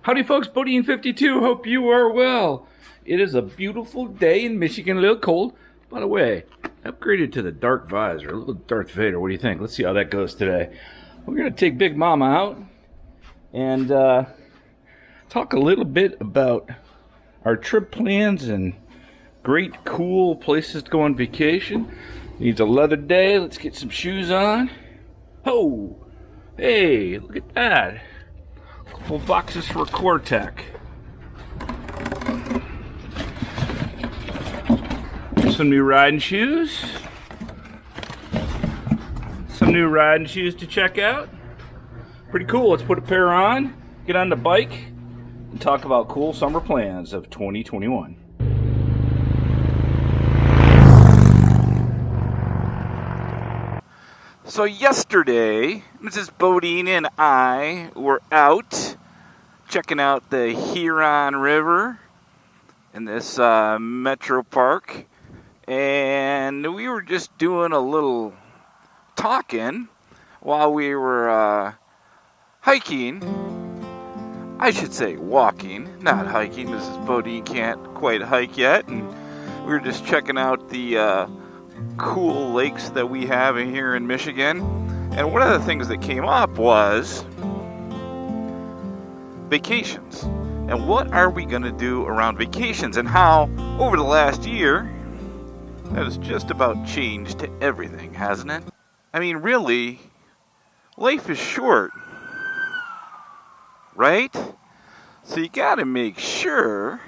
Howdy folks, Bodine52, hope you are well. It is a beautiful day in Michigan, a little cold. By the way, upgraded to the dark visor, a little Darth Vader. What do you think? Let's see how that goes today. We're going to take Big Mama out and talk a little bit about our trip plans and great cool places to go on vacation. Needs a leather day. Let's get some shoes on. Oh, hey, look at that. Couple boxes for Quartec. Some new riding shoes. Some new riding shoes to check out. Pretty cool. Let's put a pair on, get on the bike, and talk about cool summer plans of 2021. So yesterday, Mrs. Bodine and I were out checking out the Huron River in this metro park, and we were just doing a little talking while we were hiking. I should say walking, not hiking. Mrs. Bodine can't quite hike yet, and we were just checking out the cool lakes that we have in here in Michigan. And one of the things that came up was vacations. And what are we going to do around vacations, and how over the last year that has just about changed everything, hasn't it? I mean, really, life is short, right? So you got to make sure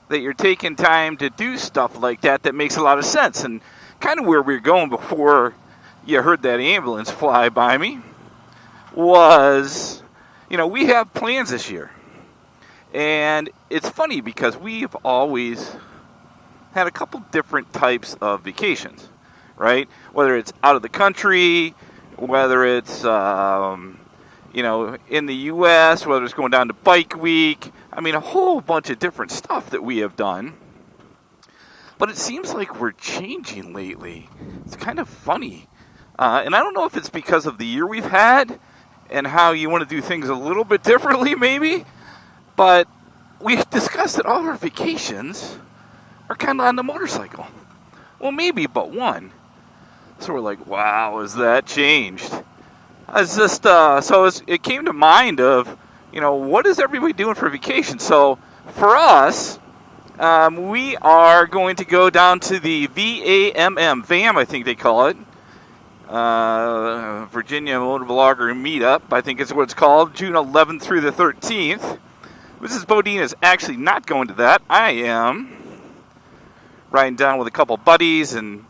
that you're taking time to do stuff like that makes a lot of sense. And kind of where we were going before you heard that ambulance fly by me was, we have plans this year. And it's funny because we've always had a couple different types of vacations, right? Whether it's out of the country, whether it's, in the U.S., whether it's going down to Bike Week. I mean, a whole bunch of different stuff that we have done. But it seems like we're changing lately. It's kind of funny. And I don't know if it's because of the year we've had and how you want to do things a little bit differently, maybe. But we've discussed that all our vacations are kind of on the motorcycle. Well, maybe but one. So we're like, wow, has that changed? It's just, it came to mind of, what is everybody doing for vacation? So for us, we are going to go down to the VAM, I think they call it, Virginia Motor Vlogger Meetup, I think is what it's called, June 11th through the 13th. Mrs. Bodine is actually not going to that. I am riding down with a couple buddies and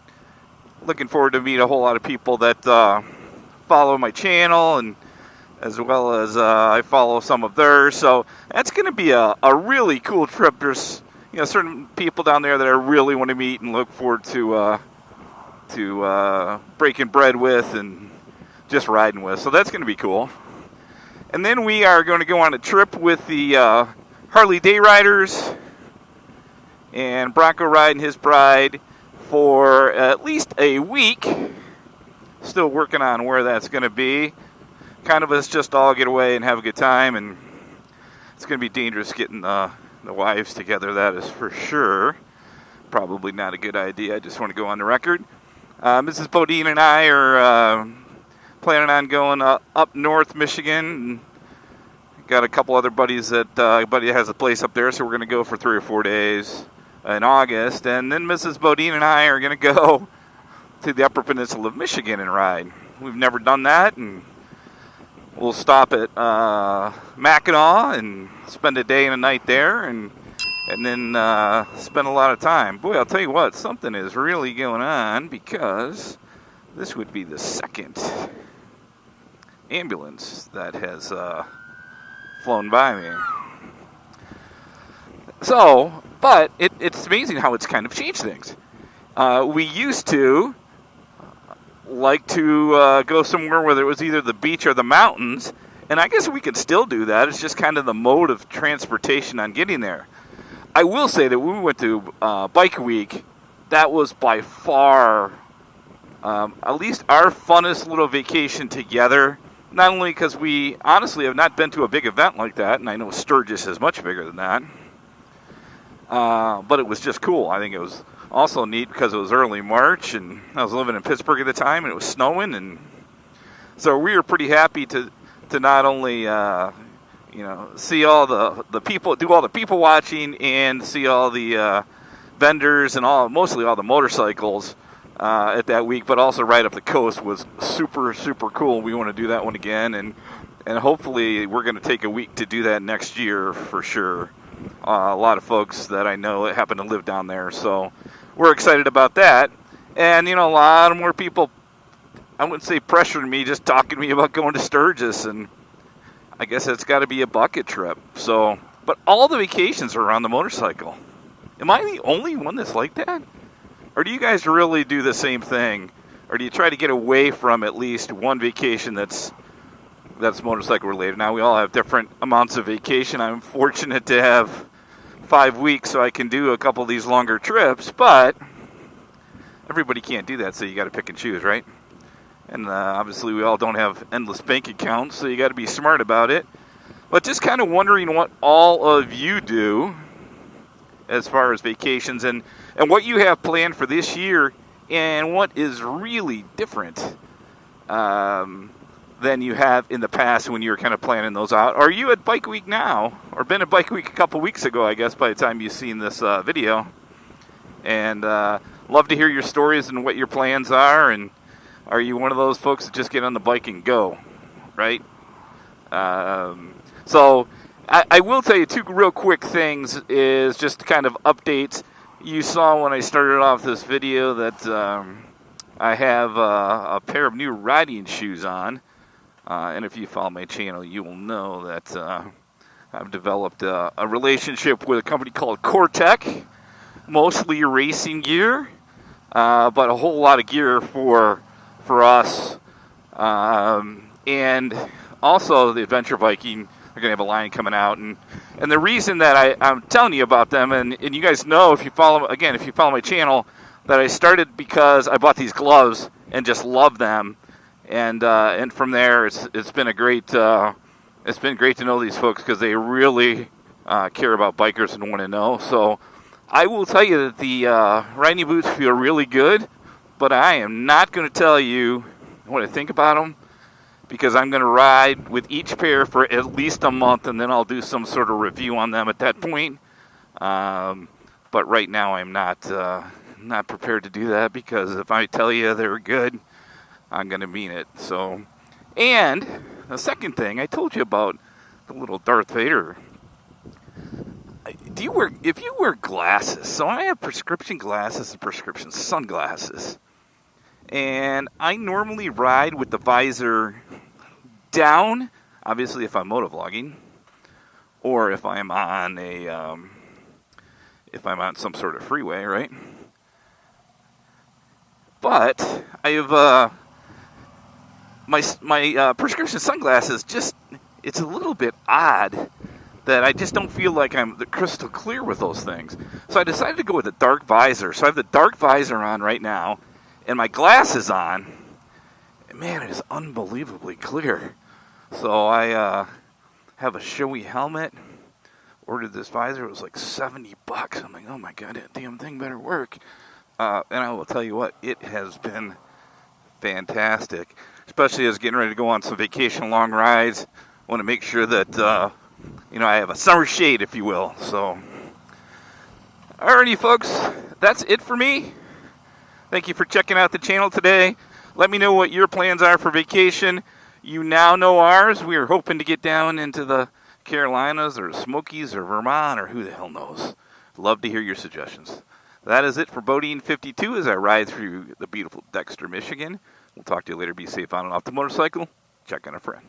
looking forward to meet a whole lot of people that follow my channel, and as well as I follow some of theirs. So that's going to be a really cool trip. There's certain people down there that I really want to meet and look forward to breaking bread with and just riding with. So that's going to be cool. And then we are going to go on a trip with the Harley Day Riders and Bronco Ride and his bride for at least a week. Still working on where that's going to be. Kind of us just all get away and have a good time, and it's going to be dangerous getting the wives together, that is for sure. Probably not a good idea. I just want to go on the record. Mrs. Bodine and I are planning on going up north Michigan. Got a couple other buddies that buddy has a place up there, so we're going to go for 3 or 4 days in August. And then Mrs. Bodine and I are going to go to the Upper Peninsula of Michigan and ride. We've never done that, and we'll stop at Mackinac and spend a day and a night there, and then spend a lot of time. Boy, I'll tell you what, something is really going on, because this would be the second ambulance that has flown by me. So, but it's amazing how it's kind of changed things. We used to like to go somewhere where there was either the beach or the mountains, and I guess we could still do that. It's just kind of the mode of transportation on getting there. I will say that when we went to Bike Week, that was by far at least our funnest little vacation together. Not only because we honestly have not been to a big event like that, and I know Sturgis is much bigger than that, but it was just cool. I think it was also neat because it was early March, and I was living in Pittsburgh at the time, and it was snowing, and so we were pretty happy to not only see all the people, do all the people watching, and see all the vendors and mostly all the motorcycles at that week, but also ride up the coast was super, super cool. We want to do that one again, and hopefully we're going to take a week to do that next year for sure. A lot of folks that I know happen to live down there, so we're excited about that. And, a lot of more people, I wouldn't say pressuring me, just talking to me about going to Sturgis, and I guess it's got to be a bucket trip. So, but all the vacations are around the motorcycle. Am I the only one that's like that? Or do you guys really do the same thing? Or do you try to get away from at least one vacation that's motorcycle related? Now, we all have different amounts of vacation. I'm fortunate to have 5 weeks, so I can do a couple of these longer trips, but everybody can't do that, so you got to pick and choose, right? And obviously we all don't have endless bank accounts, so you got to be smart about it. But just kind of wondering what all of you do as far as vacations, and what you have planned for this year, and what is really different than you have in the past when you were kind of planning those out. Are you at Bike Week now, or been at Bike Week a couple weeks ago, I guess, by the time you've seen this video? And love to hear your stories and what your plans are, and are you one of those folks that just get on the bike and go, right? So I will tell you two real quick things, is just kind of updates. You saw when I started off this video that I have a pair of new riding shoes on. And if you follow my channel, you will know that I've developed a relationship with a company called Cortec, mostly racing gear, but a whole lot of gear for us. And also the adventure biking. They're going to have a line coming out, and the reason that I'm telling you about them, and you guys know if you follow my channel, that I started because I bought these gloves and just love them, and from there it's been great to know these folks, because they really care about bikers and want to know. So I will tell you that the riding boots feel really good, but I am not going to tell you what I think about them, because I'm going to ride with each pair for at least a month, and then I'll do some sort of review on them at that point. But right now I'm not prepared to do that, because if I tell you they're good, I'm going to mean it. So, and the second thing, I told you about the little Darth Vader. If you wear glasses, so I have prescription glasses and prescription sunglasses. And I normally ride with the visor down, obviously if I'm motovlogging, or if I'm on some sort of freeway, right? But I have my prescription sunglasses. It's a little bit odd that I just don't feel like I'm crystal clear with those things. So I decided to go with a dark visor. So I have the dark visor on right now, and my glasses on, and man, it is unbelievably clear. So I have a showy helmet, ordered this visor. It was like $70. I'm like, oh my god, that damn thing better work. And I will tell you what, it has been fantastic, especially as getting ready to go on some vacation long rides. I want to make sure that I have a summer shade, if you will. So, alrighty, folks, that's it for me. Thank you for checking out the channel today. Let me know what your plans are for vacation. You now know ours. We are hoping to get down into the Carolinas or Smokies or Vermont, or who the hell knows. Love to hear your suggestions. That is it for Bodine 52 as I ride through the beautiful Dexter, Michigan. We'll talk to you later. Be safe on and off the motorcycle. Check on a friend.